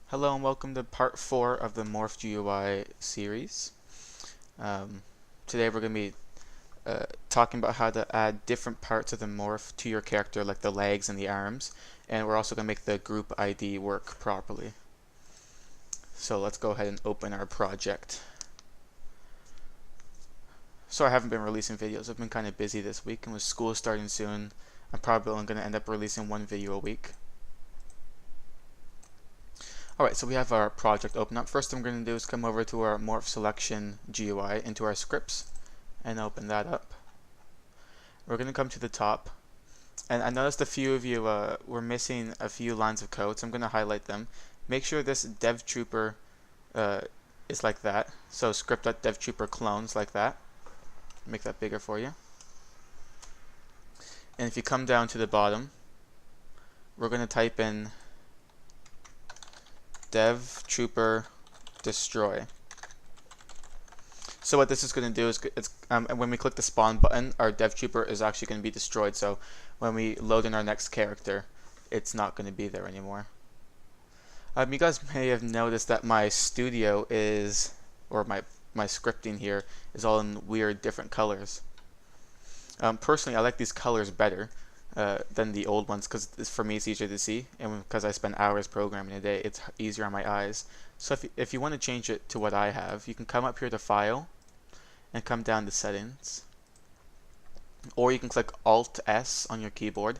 Hello and welcome to part 4 of the Morph GUI series. Um, Today we're going to be talking about how to add different parts of the morph to your character, like the legs and the arms, and we're also going to make the group ID work properly. So let's go ahead and open our project. So I haven't been releasing videos. I've been kind of busy this week, and with school starting soon, I'm probably only going to end up releasing one video a week. Alright, so we have our project open up. First thing we're going to do is come over to our morph selection GUI into our scripts and open that up. We're going to come to the top, and I noticed a few of you were missing a few lines of code, so I'm going to highlight them. Make sure this dev trooper is like that, so script.devTrooper clones like that. Make that bigger for you. And if you come down to the bottom, we're going to type in dev trooper destroy. So what this is going to do is when we click the spawn button, our dev trooper is actually going to be destroyed. So when we load in our next character, it's not going to be there anymore. You guys may have noticed that my studio is, or my scripting here is all in weird different colors. Personally, I like these colors better than the old ones because for me it's easier to see, and because I spend hours programming a day, it's easier on my eyes. So if you want to change it to what I have, you can come up here to File and come down to Settings, or you can click Alt S on your keyboard,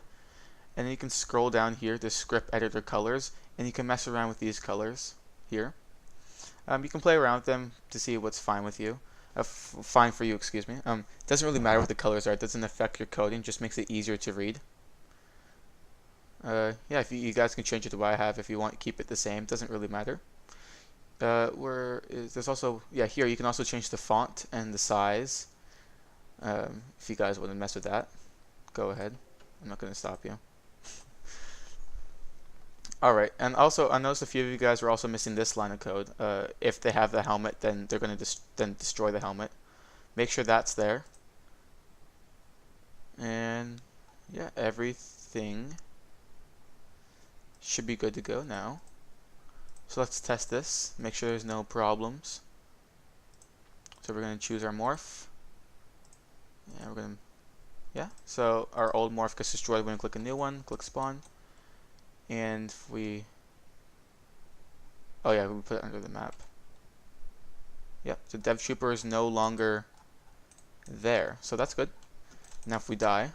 and then you can scroll down here to Script Editor Colors, and you can mess around with these colors here. You can play around with them to see what's fine with you. Fine for you, excuse me. Doesn't really matter what the colors are. It doesn't affect your coding. Just makes it easier to read. Yeah, if you guys can change it to what I have if you want. Keep it the same. Doesn't really matter. There's also here you can also change the font and the size. If you guys want to mess with that, go ahead. I'm not going to stop you. Alright, and also I noticed a few of you guys are also missing this line of code. If they have the helmet, then they're going to destroy the helmet. Make sure that's there. And yeah, everything should be good to go now. So let's test this, make sure there's no problems. So we're going to choose our morph. And we're going to, so our old morph gets destroyed when we click a new one, click spawn. And if we put it under the map. Yep, so dev trooper is no longer there, so that's good. Now if we die,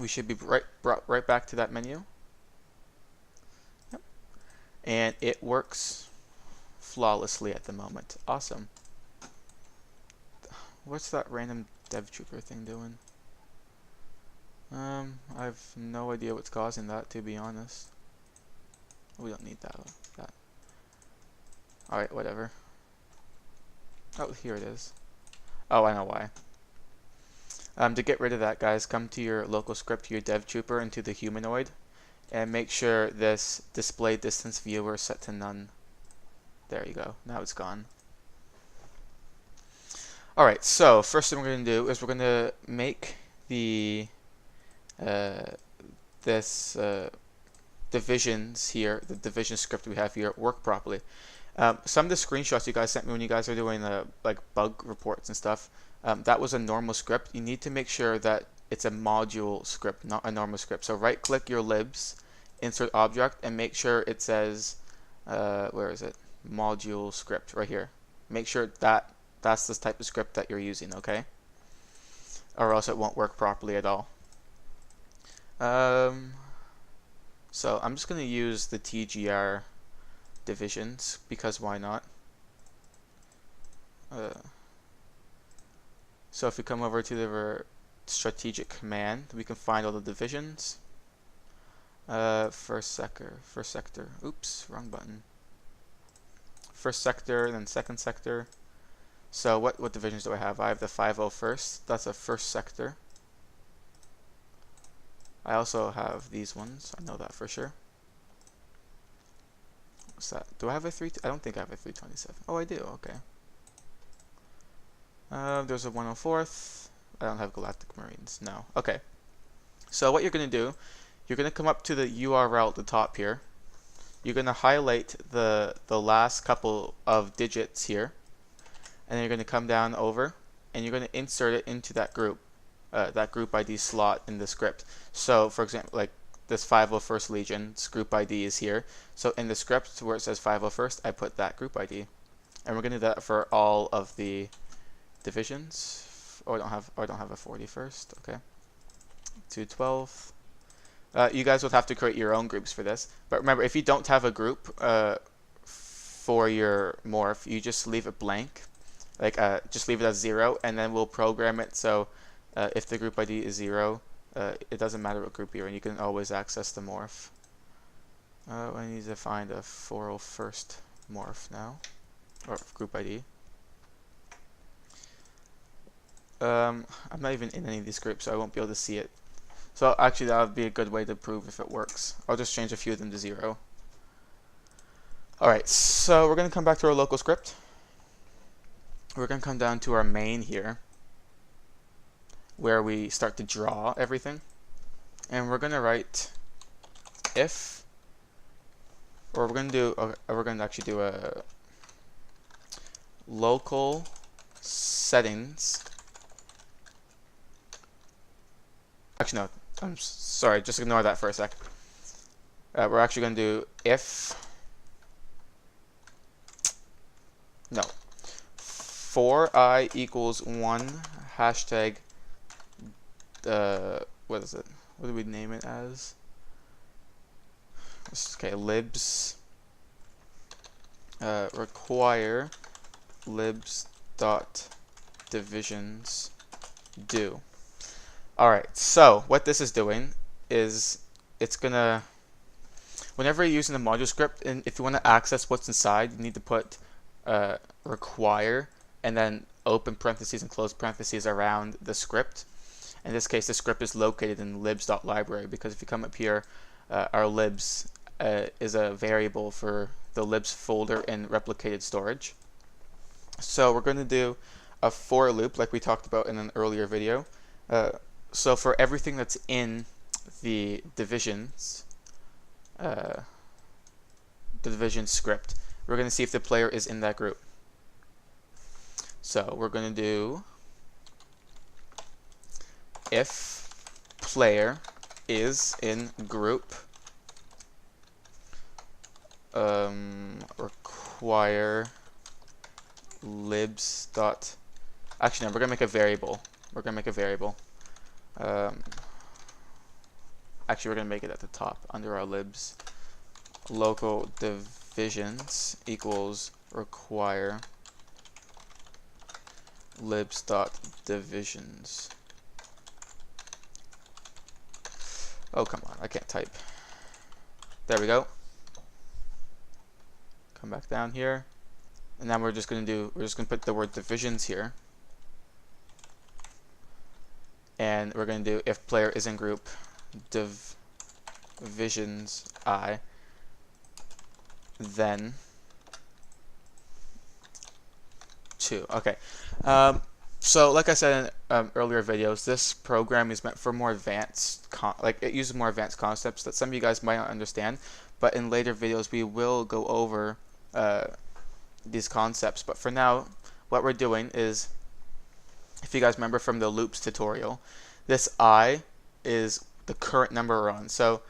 we should be brought right back to that menu. Yep. And it works flawlessly at the moment. Awesome. What's that random dev trooper thing doing? I have no idea what's causing that, to be honest. We don't need that. Alright, whatever. Oh, here it is. Oh, I know why. To get rid of that, guys, come to your local script, your dev trooper, into the humanoid, and make sure this display distance viewer is set to none. There you go. Now it's gone. Alright, so first thing we're going to do is we're going to make the divisions here, the division script we have here, work properly. Some of the screenshots you guys sent me when you guys are doing like bug reports and stuff, that was a normal script. You need to make sure that it's a module script, not a normal script. So right click your libs, insert object, and make sure it says where is it? Module script right here. Make sure that that's the type of script that you're using, okay? Or else it won't work properly at all. So I'm just going to use the TGR divisions because why not? So if we come over to the strategic command, we can find all the divisions. First sector. Oops, wrong button. First sector, then second sector. So what divisions do I have? I have the 501st. That's a first sector. I also have these ones. I know that for sure. What's that? Do I have a 3? I don't think I have a 327. Oh, I do. Okay. There's a 104th. I don't have Galactic Marines. No. Okay. So what you're going to do, you're going to come up to the URL at the top here, you're going to highlight the last couple of digits here, and then you're going to come down over and you're going to insert it into that group ID slot in the script. So for example, like this 501st Legion's group ID is here. So in the script where it says 501st, I put that group ID. And we're going to do that for all of the divisions. Oh, I don't have a 41st. Okay. 212th. You guys would have to create your own groups for this. But remember, if you don't have a group for your morph, you just leave it blank. Like just leave it as 0, and then we'll program it so if the group ID is 0, it doesn't matter what group you're in. You can always access the morph. I need to find a 401st morph now, or group ID. I'm not even in any of these groups, so I won't be able to see it. So actually that would be a good way to prove if it works. I'll just change a few of them to 0. Alright, so we're going to come back to our local script. We're going to come down to our main here, where we start to draw everything. And we're going to write if, or we're going to actually do a local settings. Actually, no, I'm sorry, just ignore that for a sec. We're actually going to do if, no, for I equals 1 hashtag, what is it? What do we name it as? Okay, libs, require libs dot divisions do. Alright, so what this is doing is it's gonna, whenever you're using the module script, and if you want to access what's inside, you need to put require and then open parentheses and close parentheses around the script. In this case, the script is located in libs.library, because if you come up here, our libs is a variable for the libs folder in replicated storage. So we're going to do a for loop like we talked about in an earlier video. So for everything that's in the divisions, the division script, we're going to see if the player is in that group. So we're going to do if player is in group, require libs dot, actually no, we're going to make a variable. We're going to make a variable. Actually, we're going to make it at the top under our libs. Local divisions equals require libs dot divisions. Oh, come on, I can't type. There we go. Come back down here. And then we're just going to put the word divisions here. And we're going to do if player is in group divisions I, then 2. Okay. So like I said in earlier videos, this program is meant for more advanced, it uses more advanced concepts that some of you guys might not understand, but in later videos we will go over these concepts. But for now, what we're doing is, if you guys remember from the loops tutorial, this I is the current number we're on. So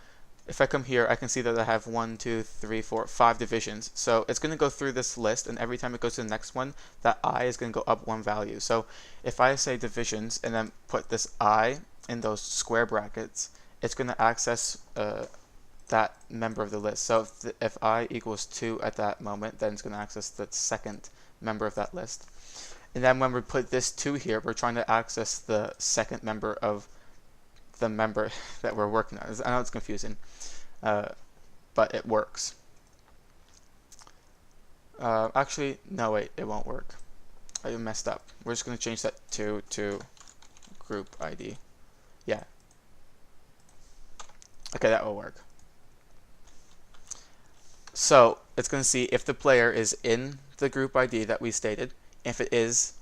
if I come here, I can see that I have 1, 2, 3, 4, 5 divisions. So it's going to go through this list, and every time it goes to the next one, that I is going to go up 1 value. So if I say divisions and then put this I in those square brackets, it's going to access that member of the list. So if I equals 2 at that moment, then it's going to access the second member of that list. And then when we put this 2 here, we're trying to access the second member of the member that we're working on. I know it's confusing, but it works. Actually, no, wait, it won't work. I messed up. We're just going to change that to group ID. Yeah. Okay, that will work. So it's going to see if the player is in the group ID that we stated. If it is,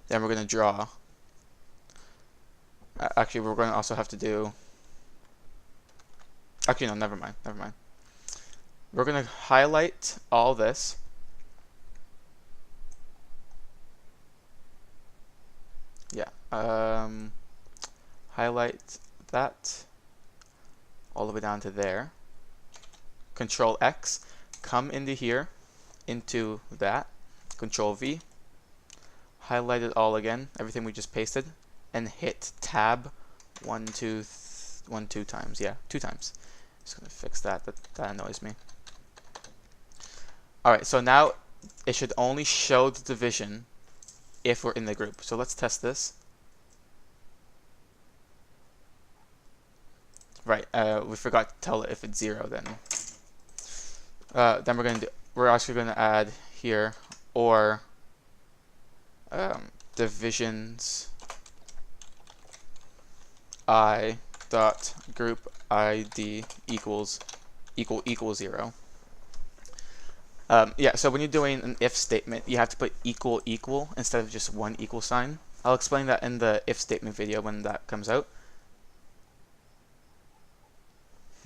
then we're going to draw. Actually, we're going to also have to do... Actually, no, never mind. we're going to highlight all this. Yeah, highlight that all the way down to there. Control X, come into here, into that. Control V, highlight it all again, everything we just pasted, and hit Tab 2 times. Yeah, 2 times. Just gonna fix that. That annoys me. All right, so now it should only show the division if we're in the group. So let's test this. Right, we forgot to tell it if it's 0 then. Then we're actually gonna add here or divisions I dot group ID equals 0. Yeah, so when you're doing an if statement, you have to put equal instead of just one equal sign. I'll explain that in the if statement video when that comes out.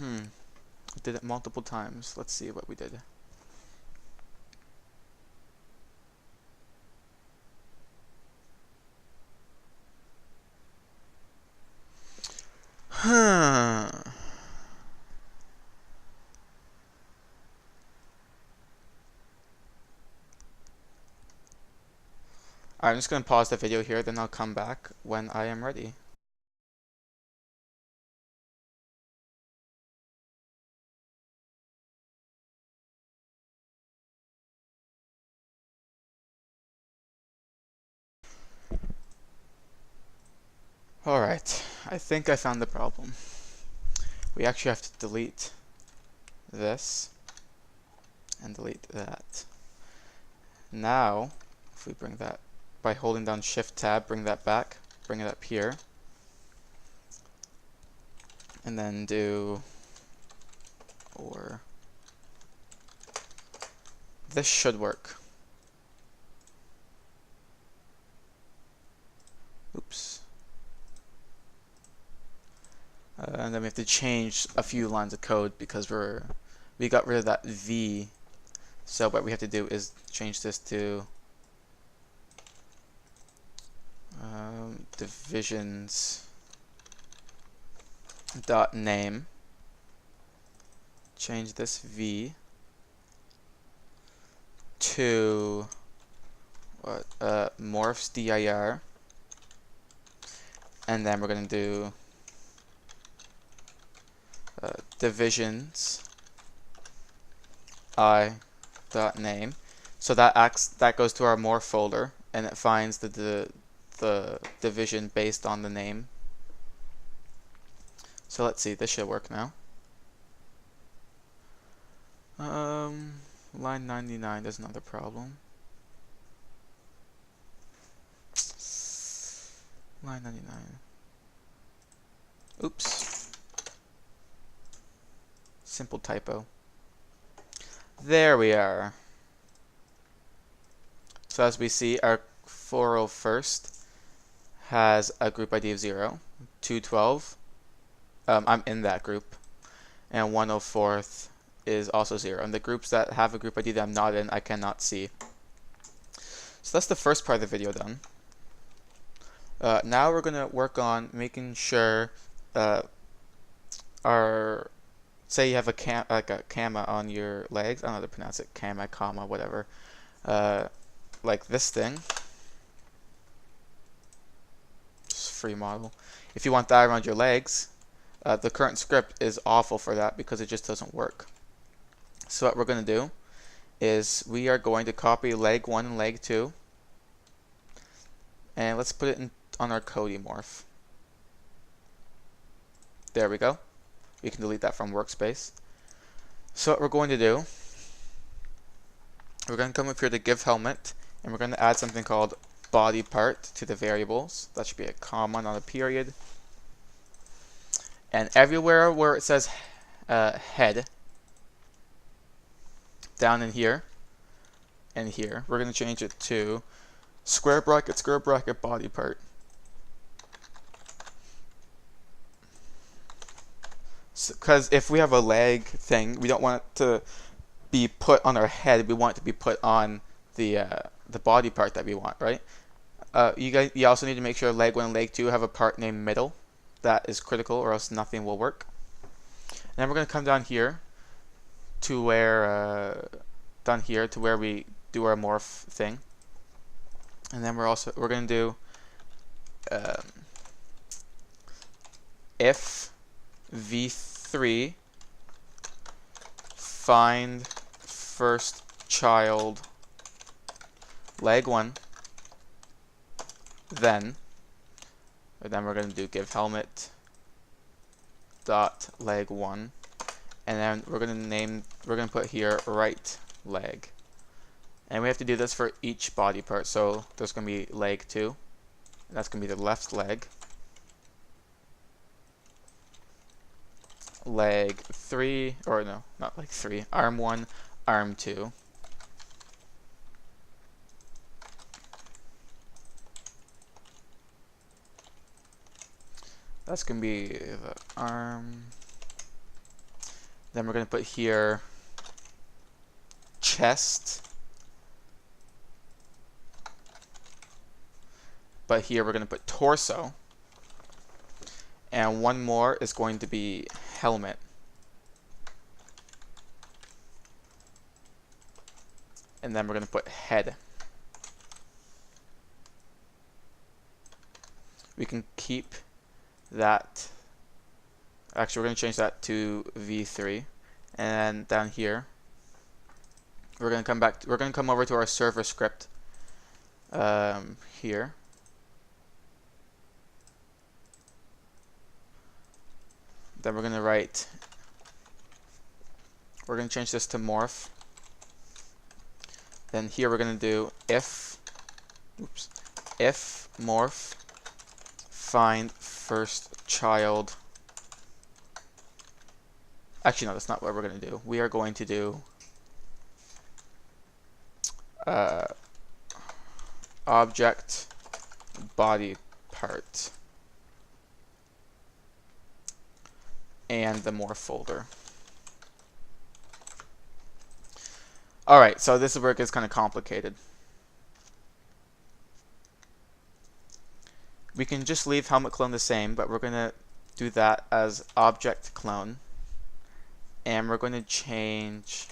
I did it multiple times. Let's see what we did. Alright, I'm just going to pause the video here, then I'll come back when I am ready. Alright, I think I found the problem. We actually have to delete this and delete that. Now, if we bring that by holding down Shift Tab, bring that back, bring it up here, and then do or. This should work. Oops. And then we have to change a few lines of code because we got rid of that V. So what we have to do is change this to divisions dot name. Change this V to what morphs dir, and then we're gonna do divisions I dot name. So that goes to our morph folder, and it finds the division based on the name. So let's see, this should work now. Line 99, there's another problem. Line 99. Oops. Simple typo. There we are. So as we see, our 401st has a group ID of 0, 212. I'm in that group, and 104th is also 0. And the groups that have a group ID that I'm not in, I cannot see. So that's the first part of the video done. Now we're going to work on making sure our, say you have a comma on your legs. I don't know how to pronounce it, comma, whatever. Like this thing. Just free model. If you want that around your legs, the current script is awful for that because it just doesn't work. So what we're going to do is we are going to copy leg 1 and leg 2, and let's put it on our Cody morph. There we go. We can delete that from workspace. So what we're going to do, we're going to come up here to give helmet, and we're going to add something called body part to the variables. That should be a comma, not a period. And everywhere where it says head, down in here and here, we're going to change it to square bracket body part. Because if we have a leg thing, we don't want it to be put on our head. We want it to be put on the body part that we want, right? You also need to make sure leg 1 and leg 2 have a part named middle. That is critical, or else nothing will work. And then we're going to come down here to where we do our morph thing. And then we're going to do if v3 find first child leg 1, then we're going to do give helmet dot leg 1, and then we're going to put here right leg, and we have to do this for each body part. So there's going to be leg 2, and that's going to be the left leg. Leg 3, or no, not leg 3, arm 1, arm 2. That's going to be the arm. Then we're going to put here chest. But here we're going to put torso. And one more is going to be helmet. And then we're going to put head. We can keep that. Actually, we're going to change that to v3. And down here, we're going to come over to our server script here. Then we're going to change this to morph. Then here we're going to do if morph find first child. Actually, no, that's not what we're going to do. We are going to do object body part and the morph folder. Alright, so this is where it gets kind of complicated. We can just leave helmet clone the same, but we're going to do that as object clone. And we're going to change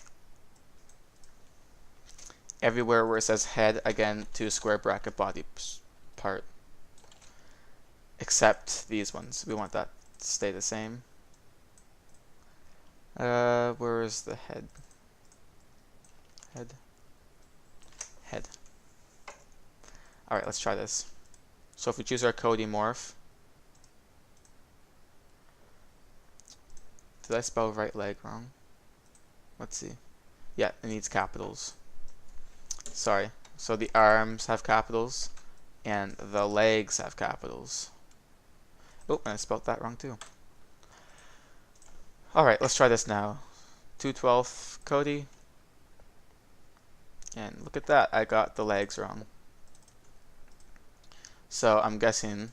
everywhere where it says head again to square bracket body part. Except these ones. We want that to stay the same. Where is the head? Head. Alright, let's try this. So if we choose our Cody morph. Did I spell right leg wrong? Let's see. Yeah, it needs capitals. Sorry. So the arms have capitals and the legs have capitals. Oh, and I spelled that wrong too. Alright, let's try this now. 212 Cody. And look at that, I got the legs wrong. So I'm guessing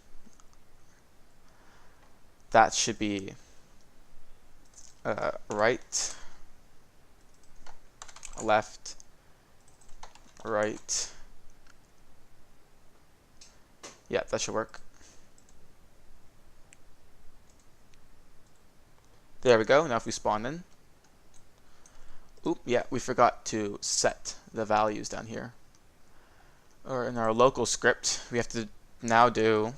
that should be right, left, right. Yeah, that should work. There we go. Now if we spawn in. Oop, yeah, we forgot to set the values down here. Or in our local script, we have to now do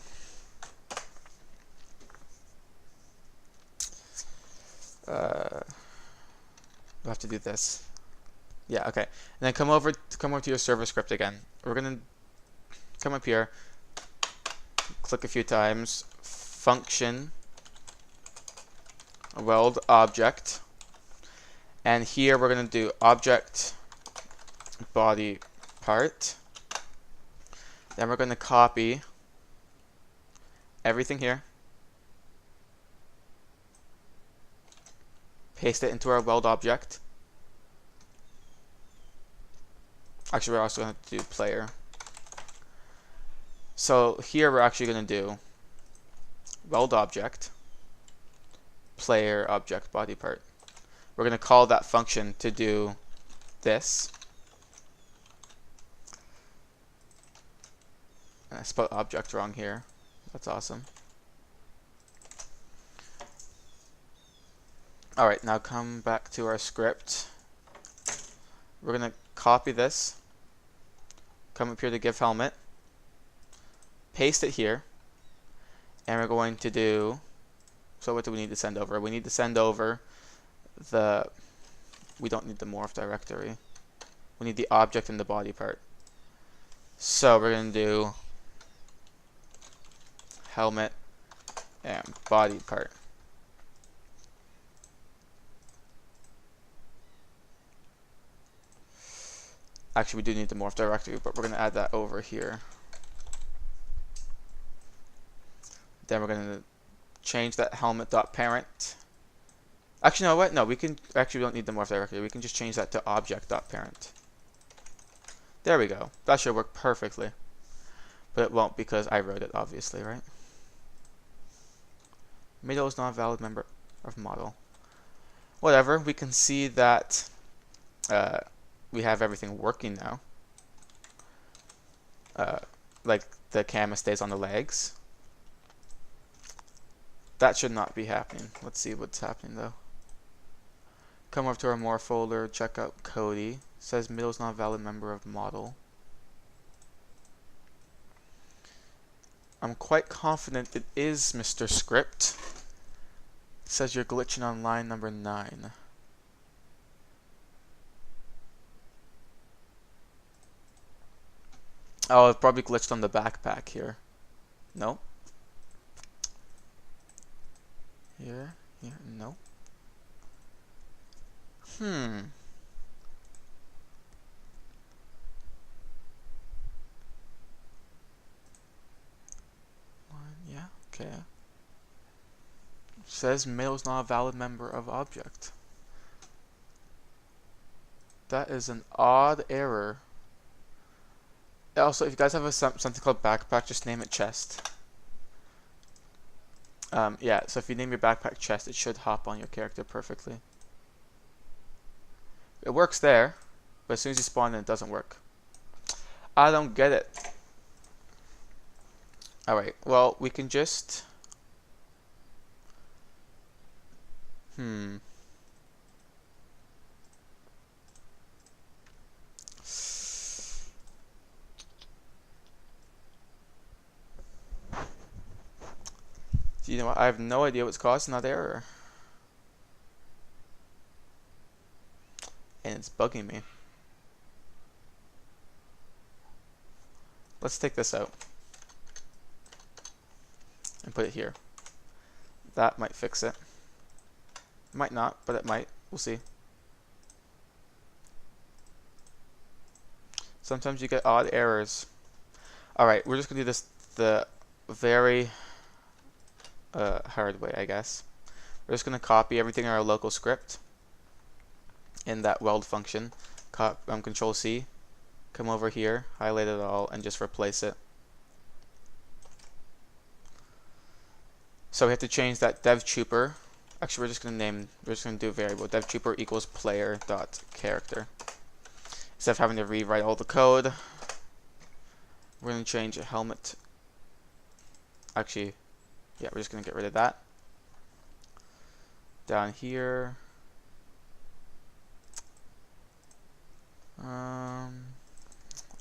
we'll have to do this. Yeah, okay. And then come over to your server script again. We're gonna come up here, click a few times, function weld object, and here we're gonna do object body part. Then we're gonna copy everything here, paste it into our weld object. Actually, we're also going to do player. So here we're actually going to do weld object, player object body part. We're going to call that function to do this. And I spelled object wrong here. That's awesome. Alright, now come back to our script. We're going to copy this. Come up here to give helmet. Paste it here. And we're going to do... So what do we need to send over? We need to send over the... We don't need the morph directory. We need the object and the body part. So we're going to do helmet and body part. Actually, we do need the morph directory, but we're going to add that over here. Then we're going to change that helmet.parent. Actually, no, what? No, we don't need the morph directory. We can just change that to object.parent. There we go. That should work perfectly. But it won't because I wrote it, obviously, right? Middle is not a valid member of model. Whatever, we can see that we have everything working now. Like the camera stays on the legs. That should not be happening. Let's see what's happening though. Come over to our more folder, check out Cody. It says middle is not a valid member of model. I'm quite confident it is Mr. Script. It says you're glitching on line number 9. Oh, it probably glitched on the backpack here. No. Here, no. Yeah, okay. Says male is not a valid member of object. That is an odd error. Also, if you guys have something called backpack, just name it chest. Yeah, so if you name your backpack chest, it should hop on your character perfectly. It works there, but as soon as you spawn in, it doesn't work. I don't get it. Alright, well, we can just... You know what? I have no idea what's causing that error. And it's bugging me. Let's take this out. And put it here. That might fix it. Might not, but it might. We'll see. Sometimes you get odd errors. Alright, we're just going to do this the very hard way, I guess. We're just going to copy everything in our local script in that weld function. Control C, come over here, highlight it all, and just replace it. So we have to change that devtrooper. Actually, we're just going to do a variable devtrooper equals player dot character. Instead of having to rewrite all the code, we're going to change a helmet. Actually, yeah, we're just going to get rid of that. Down here,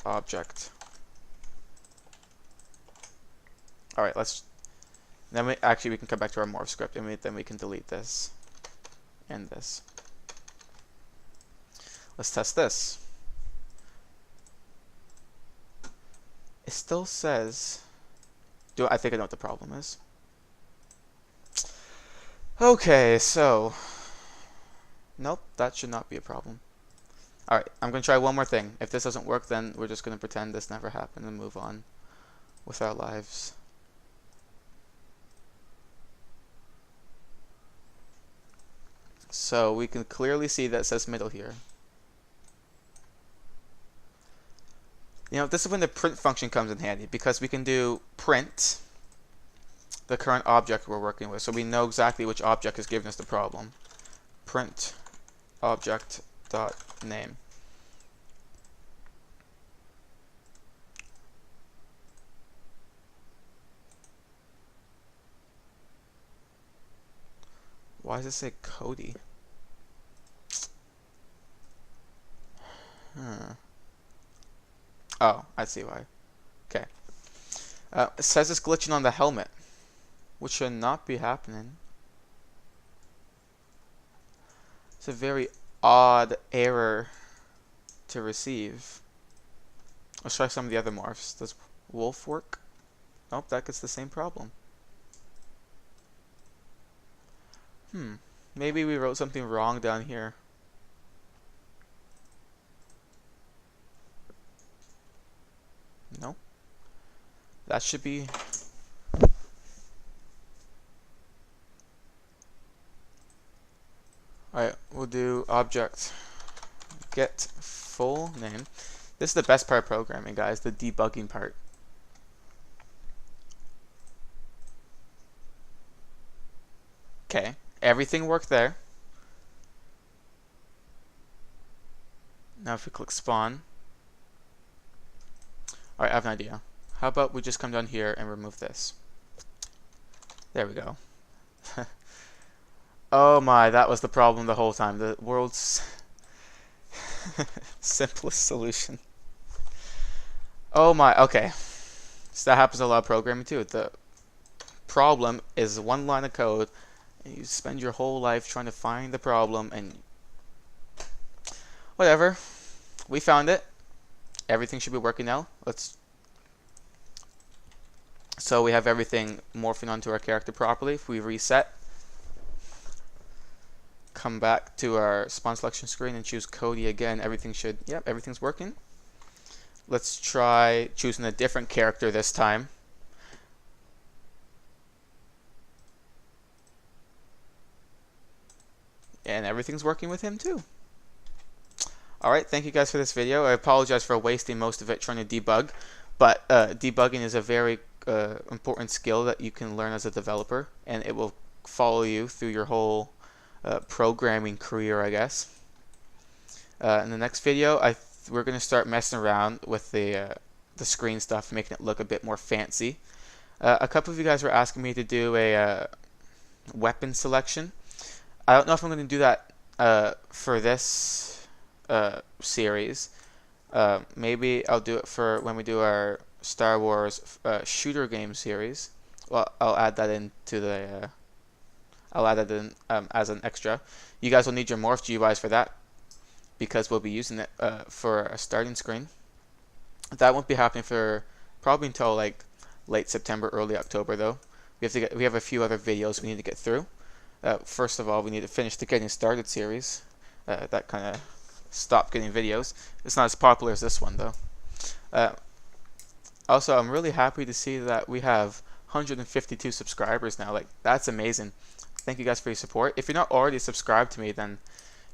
object. All right, then we can come back to our morph script, and then we can delete this and this. Let's test this. It still says, I think I know what the problem is. Okay, so, nope, that should not be a problem. Alright, I'm going to try one more thing. If this doesn't work, then we're just going to pretend this never happened and move on with our lives. So we can clearly see that it says middle here. You know, this is when the print function comes in handy, because we can do print the current object we're working with, so we know exactly which object is giving us the problem. Print object dot name. Why does it say Cody? Oh, I see why. Okay. It says it's glitching on the helmet, which should not be happening. It's a very odd error to receive. Let's try some of the other morphs. Does wolf work? Nope, that gets the same problem. Maybe we wrote something wrong down here. Nope. That should be... Alright, we'll do object get full name. This is the best part of programming, guys, the debugging part. Okay, everything worked there. Now if we click spawn. Alright, I have an idea. How about we just come down here and remove this? There we go. Oh my, that was the problem the whole time. The world's simplest solution. Oh my, okay. So that happens a lot of programming too. The problem is one line of code, and you spend your whole life trying to find the problem, and whatever. We found it. Everything should be working now. So we have everything morphing onto our character properly. If we reset, come back to our spawn selection screen and choose Cody again, everything's working. Let's try choosing a different character this time. And everything's working with him too. Alright, thank you guys for this video. I apologize for wasting most of it trying to debug, but debugging is a very important skill that you can learn as a developer, and it will follow you through your whole programming career, I guess. In the next video, we're going to start messing around with the screen stuff, making it look a bit more fancy. A couple of you guys were asking me to do a weapon selection. I don't know if I'm going to do that for this series. Maybe I'll do it for when we do our Star Wars shooter game series. Well, I'll add that into the I'll add that in as an extra. You guys will need your Morph GUIs for that, because we'll be using it for a starting screen. That won't be happening for probably until like late September, early October though. We have a few other videos we need to get through. First of all, we need to finish the Getting Started series. That kind of stopped getting videos. It's not as popular as this one though. Also, I'm really happy to see that we have 152 subscribers now. Like, that's amazing. Thank you guys for your support. If you're not already subscribed to me, then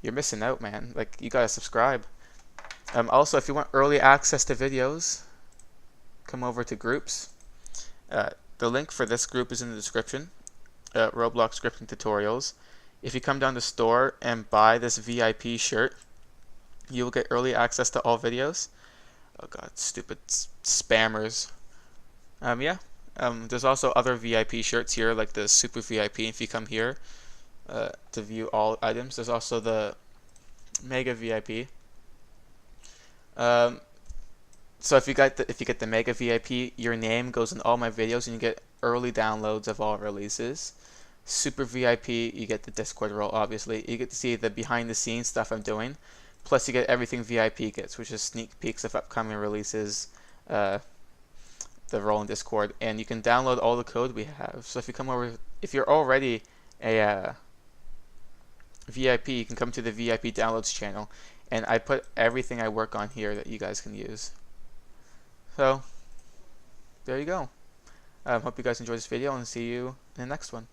you're missing out, man. Like, you gotta subscribe. Also, if you want early access to videos, come over to groups. The link for this group is in the description. Roblox scripting tutorials. If you come down to store and buy this VIP shirt, you will get early access to all videos. Oh god, stupid spammers. There's also other VIP shirts here, like the Super VIP. If you come here to view all items, there's also the Mega VIP. So if you get the Mega VIP, your name goes in all my videos, and you get early downloads of all releases. Super VIP, you get the Discord role, obviously. You get to see the behind-the-scenes stuff I'm doing. Plus, you get everything VIP gets, which is sneak peeks of upcoming releases, the role in Discord, and you can download all the code we have. So if you come over, if you're already a VIP, you can come to the VIP downloads channel, and I put everything I work on here that you guys can use. So there you go. Hope you guys enjoyed this video, and see you in the next one.